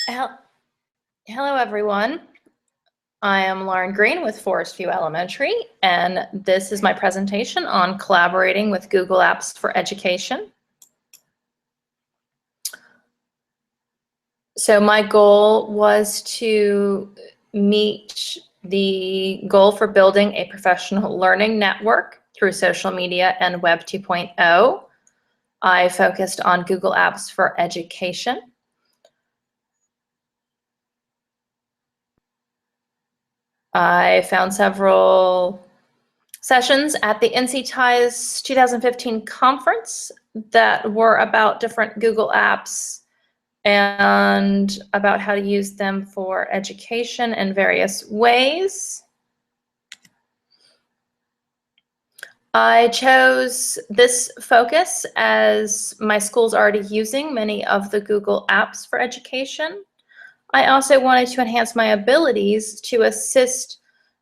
Hel- Hello, everyone. I am Lauren Greene with Forest View Elementary, and this is my presentation on collaborating with Google Apps for Education. So my goal was to meet the goal for building a professional learning network through social media and Web 2.0. I focused on Google Apps for Education. I found several sessions at the NCTIES 2015 conference that were about different Google apps and about how to use them for education in various ways. I chose this focus as my school's already using many of the Google apps for education. I also wanted to enhance my abilities to assist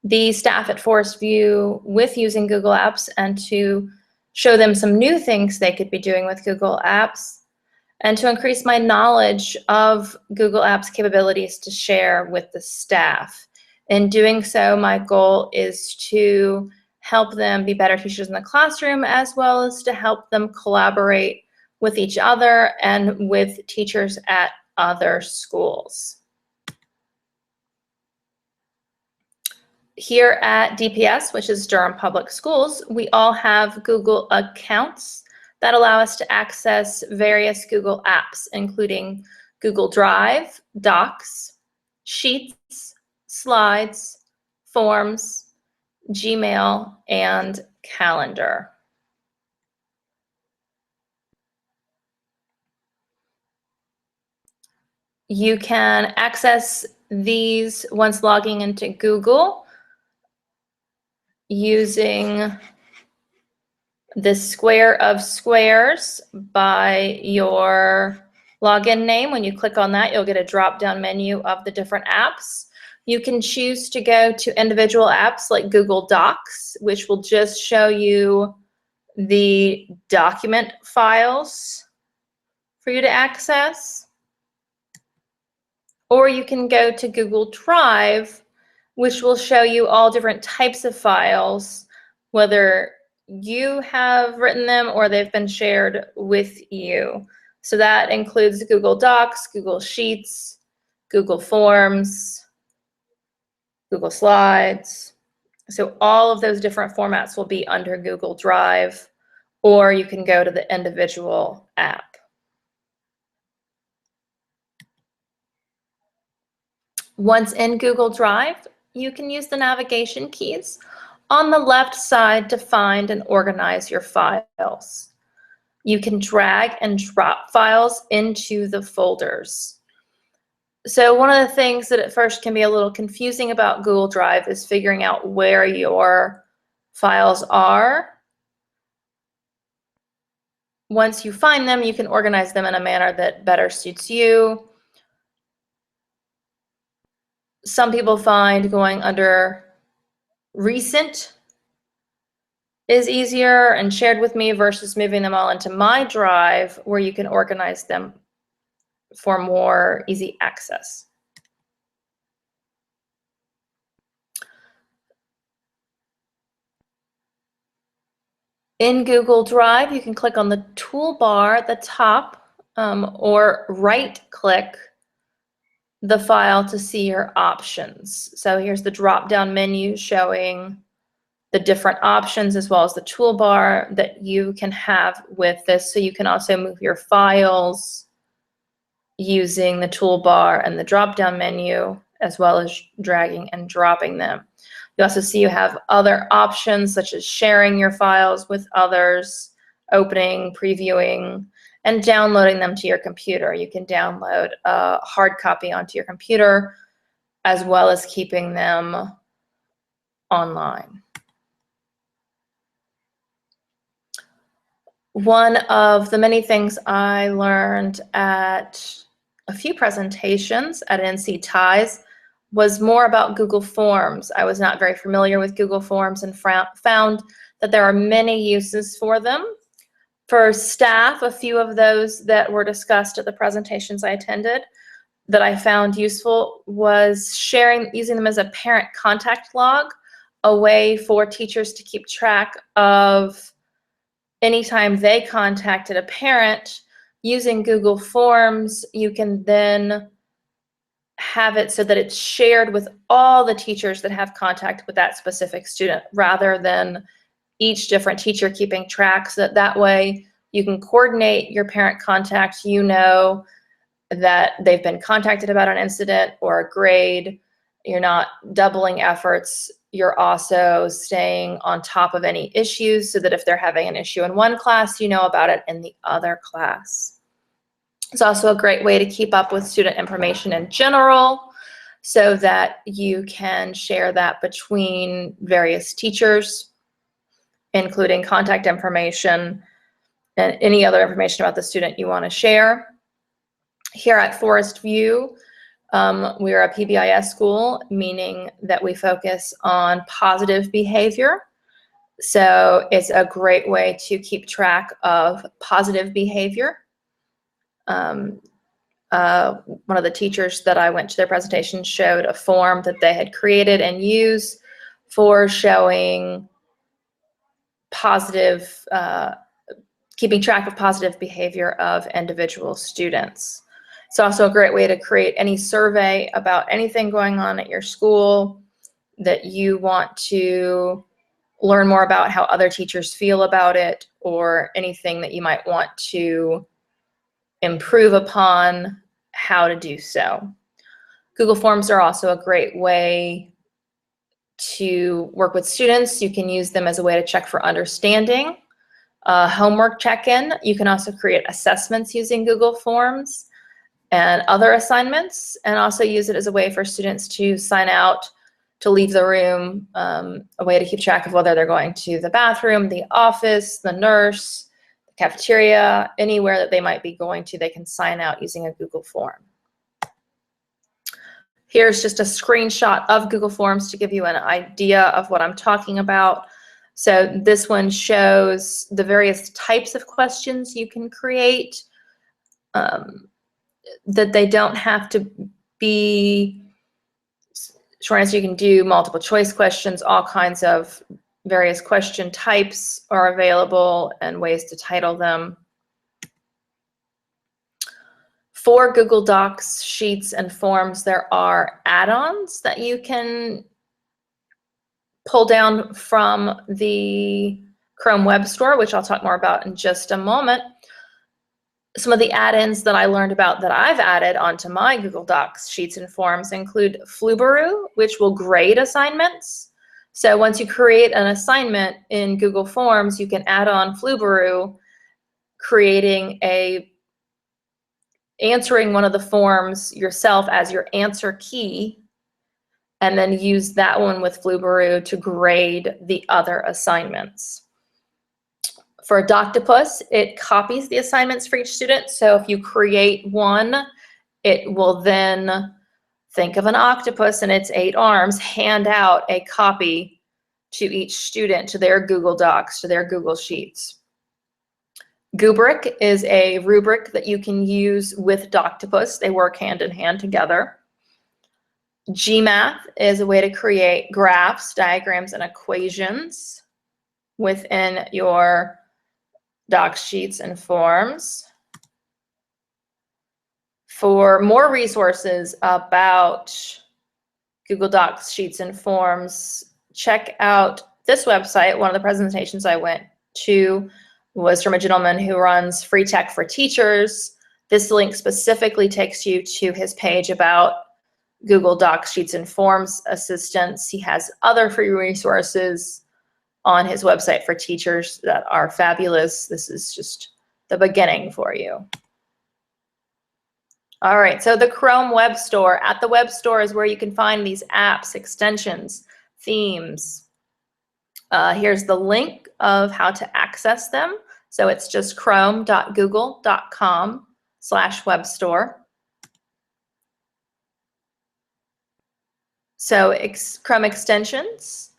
the staff at Forest View with using Google Apps and to show them some new things they could be doing with Google Apps and to increase my knowledge of Google Apps capabilities to share with the staff. In doing so, my goal is to help them be better teachers in the classroom, as well as to help them collaborate with each other and with teachers at other schools. Here at DPS, which is Durham Public Schools, we all have Google accounts that allow us to access various Google apps, including Google Drive, Docs, Sheets, Slides, Forms, Gmail, and Calendar. You can access these once logging into Google using the square of squares by your login name. When you click on that, you'll get a drop-down menu of the different apps. You can choose to go to individual apps like Google Docs, which will just show you the document files for you to access. Or you can go to Google Drive, which will show you all different types of files, whether you have written them or they've been shared with you. So that includes Google Docs, Google Sheets, Google Forms, Google Slides. So all of those different formats will be under Google Drive, or you can go to the individual app. Once in Google Drive, you can use the navigation keys on the left side to find and organize your files. You can drag and drop files into the folders. So one of the things that at first can be a little confusing about Google Drive is figuring out where your files are. Once you find them, you can organize them in a manner that better suits you. Some people find going under recent is easier and shared with me versus moving them all into my drive, where you can organize them for more easy access. In Google Drive, you can click on the toolbar at the top or right-click the file to see your options. So here's the drop-down menu showing the different options as well as the toolbar that you can have with this. So you can also move your files using the toolbar and the drop-down menu, as well as dragging and dropping them. You also see you have other options such as sharing your files with others, opening, previewing, and downloading them to your computer. You can download a hard copy onto your computer, as well as keeping them online. One of the many things I learned at a few presentations at NCTIES was more about Google Forms. I was not very familiar with Google Forms and found that there are many uses for them. For staff, a few of those that were discussed at the presentations I attended that I found useful was using them as a parent contact log, a way for teachers to keep track of anytime they contacted a parent. Using Google Forms, you can then have it so that it's shared with all the teachers that have contact with that specific student, rather than each different teacher keeping track, so that way you can coordinate your parent contact. You know that they've been contacted about an incident or a grade. You're not doubling efforts. You're also staying on top of any issues, so that if they're having an issue in one class, you know about it in the other class. It's also a great way to keep up with student information in general, so that you can share that between various teachers, including contact information and any other information about the student you want to share. Here at Forest View, we are a PBIS school, meaning that we focus on positive behavior. So it's a great way to keep track of positive behavior. One of the teachers that I went to their presentation showed a form that they had created and used for showing positive, keeping track of positive behavior of individual students. It's also a great way to create any survey about anything going on at your school that you want to learn more about, how other teachers feel about it, or anything that you might want to improve upon, how to do so. Google Forms are also a great way to work with students. You can use them as a way to check for understanding. Homework check-in. You can also create assessments using Google Forms and other assignments, and also use it as a way for students to sign out to leave the room, a way to keep track of whether they're going to the bathroom, the office, the nurse, the cafeteria, anywhere that they might be going to, they can sign out using a Google form. Here's just a screenshot of Google Forms to give you an idea of what I'm talking about. So this one shows the various types of questions you can create, that they don't have to be short answer. You can do multiple choice questions. All kinds of various question types are available and ways to title them. For Google Docs, Sheets, and Forms, there are add-ons that you can pull down from the Chrome Web Store, which I'll talk more about in just a moment. Some of the add-ins that I learned about that I've added onto my Google Docs, Sheets, and Forms include Flubaroo, which will grade assignments. So once you create an assignment in Google Forms, you can add on Flubaroo, answering one of the forms yourself as your answer key, and then use that one with Flubaroo to grade the other assignments. For Doctopus, it copies the assignments for each student. So if you create one, it will then think of an octopus and its 8 arms, hand out a copy to each student, to their Google Docs, to their Google Sheets. Gubrick is a rubric that you can use with Doctopus. They work hand in hand together. GMath is a way to create graphs, diagrams, and equations within your Docs, Sheets, and Forms. For more resources about Google Docs, Sheets, and Forms, check out this website. One of the presentations I went to was from a gentleman who runs Free Tech for Teachers. This link specifically takes you to his page about Google Docs, Sheets, and Forms assistance. He has other free resources on his website for teachers that are fabulous. This is just the beginning for you. All right, so the Chrome Web Store. At the Web Store is where you can find these apps, extensions, themes. Here's the link of how to access them. So it's just chrome.google.com/webstore. So Chrome extensions.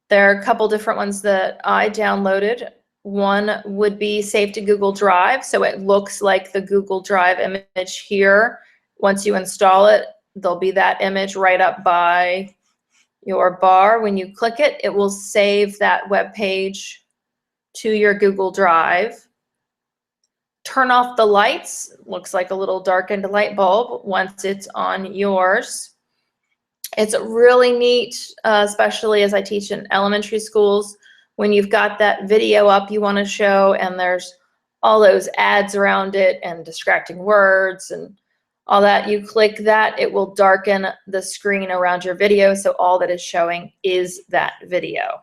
There are a couple different ones that I downloaded. One would be Save to Google Drive. So it looks like the Google Drive image here Once you install it, there'll be that image right up by your bar. When you click it, it will save that web page to your Google Drive. Turn off the lights. Looks like a little darkened light bulb once it's on yours. It's really neat, especially as I teach in elementary schools, when you've got that video up you want to show and there's all those ads around it and distracting words and all that. You click that, it will darken the screen around your video, so all that is showing is that video.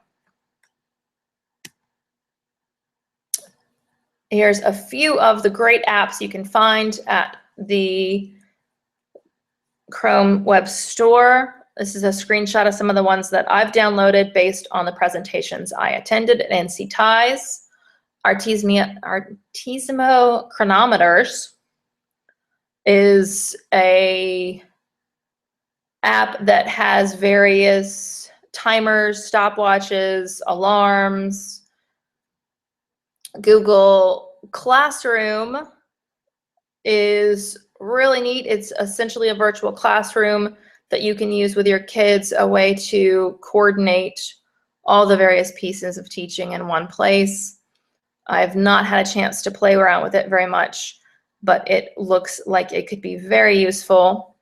Here's a few of the great apps you can find at the Chrome Web Store. This is a screenshot of some of the ones that I've downloaded based on the presentations I attended at NCTIES. Artesimo Chronometers is a app that has various timers, stopwatches, alarms. Google Classroom is really neat. It's essentially a virtual classroom that you can use with your kids, a way to coordinate all the various pieces of teaching in one place. I've not had a chance to play around with it very much, but it looks like it could be very useful.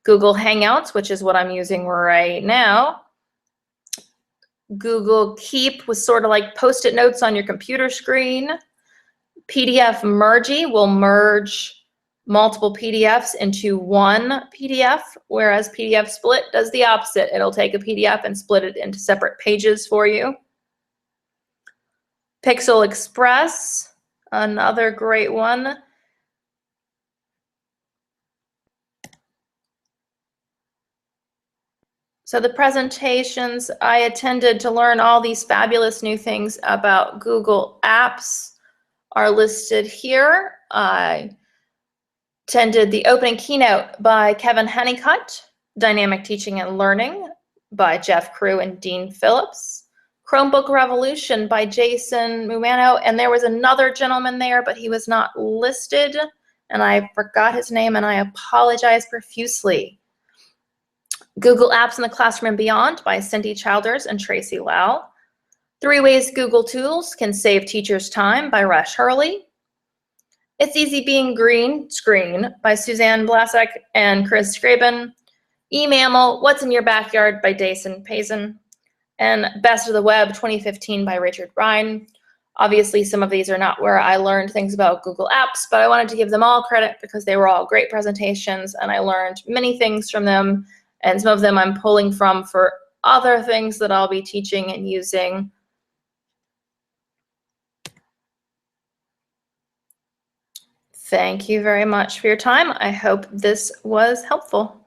Google Hangouts, which is what I'm using right now. Google Keep was sort of like Post-it notes on your computer screen. PDF Mergy will merge multiple PDFs into one PDF, whereas PDF Split does the opposite. It'll take a PDF and split it into separate pages for you. Pixel Express, another great one. So the presentations I attended to learn all these fabulous new things about Google Apps are listed here. I attended the opening keynote by Kevin Honeycutt, Dynamic Teaching and Learning by Jeff Crew and Dean Phillips, Chromebook Revolution by Jason Mumano, and there was another gentleman there, but he was not listed, and I forgot his name, and I apologize profusely. Google Apps in the Classroom and Beyond by Cindy Childers and Tracy Lau. 3 Ways Google Tools Can Save Teachers Time by Rush Hurley. It's Easy Being Green, Screen by Suzanne Blasek and Chris Scriben. eMammal, What's in Your Backyard by Dason Payson. And Best of the Web 2015 by Richard Ryan. Obviously, some of these are not where I learned things about Google Apps, but I wanted to give them all credit because they were all great presentations and I learned many things from them. And some of them I'm pulling from for other things that I'll be teaching and using. Thank you very much for your time. I hope this was helpful.